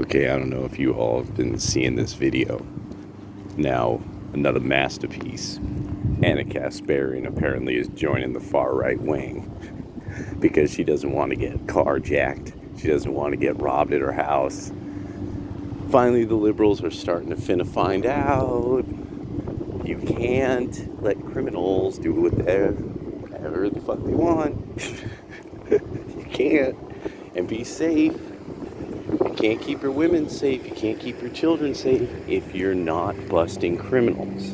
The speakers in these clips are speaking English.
Okay, I don't know if you all have been seeing this video. Now, another masterpiece. Anna Kasparian apparently is joining the far right wing because she doesn't want to get carjacked. She doesn't want to get robbed at her house. Finally, the liberals are starting to finna find out you can't let criminals do whatever the fuck they want. You can't. And be safe. You can't keep your women safe. You can't keep your children safe if you're not busting criminals.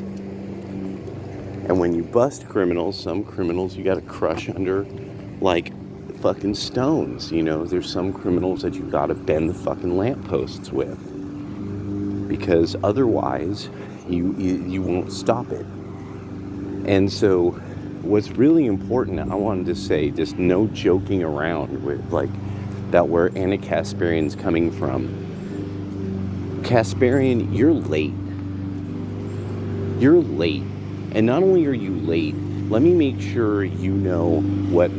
And when you bust criminals, some criminals you gotta crush under like fucking stones. You know, there's some criminals that you gotta bend the fucking lampposts with. Because otherwise you won't stop it. And so what's really important, I wanted to say, just no joking around with like that where Anna Kasparian's coming from. Kasparian, you're late. You're late. And not only are you late, let me make sure you know what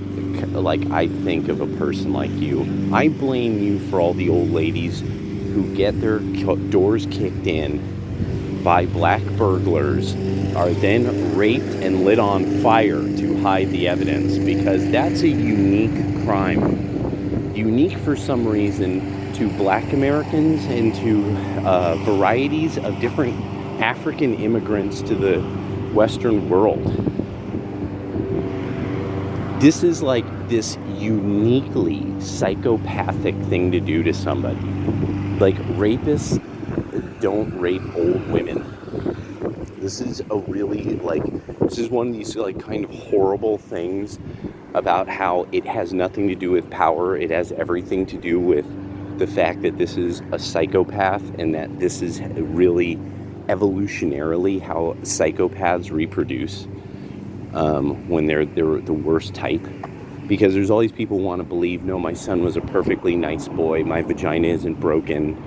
like I think of a person like you. I blame you for all the old ladies who get their doors kicked in by black burglars, are then raped and lit on fire to hide the evidence, because that's a unique crime. Unique for some reason to black Americans and to varieties of different African immigrants to the Western world. This is like this uniquely psychopathic thing to do to somebody. Like, rapists don't rape old women. This is a really, like, this is one of these, like, kind of horrible things about how it has nothing to do with power. It has everything to do with the fact that this is a psychopath, and that this is really evolutionarily how psychopaths reproduce when they're the worst type. Because there's all these people who want to believe, no, my son was a perfectly nice boy, my vagina isn't broken,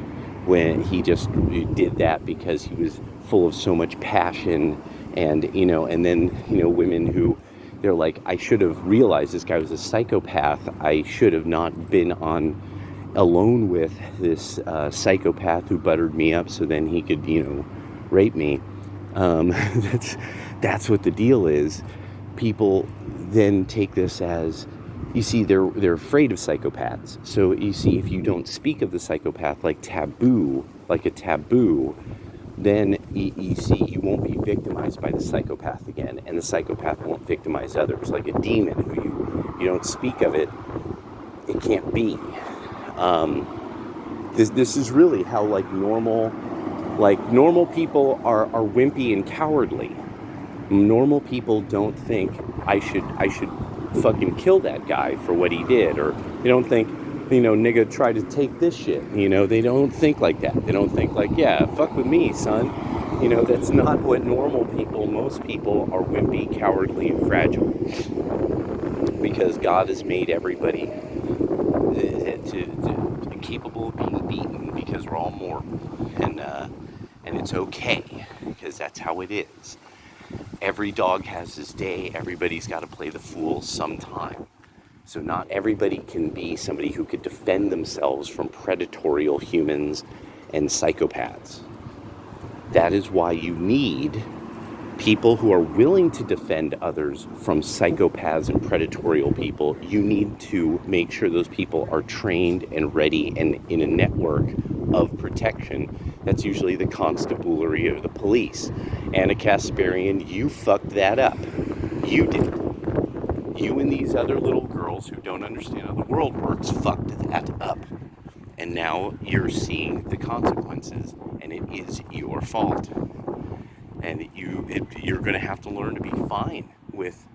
when he just did that because he was full of so much passion. And, you know, and then, you know, women who, they're like, I should have realized this guy was a psychopath. I should have not been alone with this psychopath who buttered me up so then he could, you know, rape me. That's what the deal is. People then take this as, you see, they're afraid of psychopaths. So you see, if you don't speak of the psychopath like a taboo, then you see, you won't be victimized by the psychopath again, and the psychopath won't victimize others. Like a demon, who you don't speak of it, it can't be. This is really how normal people are wimpy and cowardly. Normal people don't think I should fucking kill that guy for what he did, or they don't think, you know, nigga, try to take this shit. You know, they don't think like that. They don't think like, yeah, fuck with me, son. You know, that's not what normal people, most people are wimpy, cowardly, and fragile. Because God has made everybody to capable of being beaten, because we're all mortal. And it's okay, because that's how it is. Every dog has his day. Everybody's got to play the fool sometime. So not everybody can be somebody who could defend themselves from predatorial humans and psychopaths. That is why you need people who are willing to defend others from psychopaths and predatorial people. You need to make sure those people are trained and ready and in a network of protection. That's usually the constabulary or the police. Anna Kasparian, you fucked that up. You did. You and these other little girls who don't understand how the world works fucked that up. And now you're seeing the consequences, and it is your fault. And you're going to have to learn to be fine with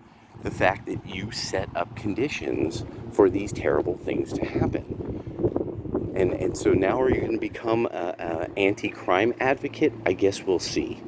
the fact that you set up conditions for these terrible things to happen. And so now are you going to become an anti-crime advocate? I guess we'll see.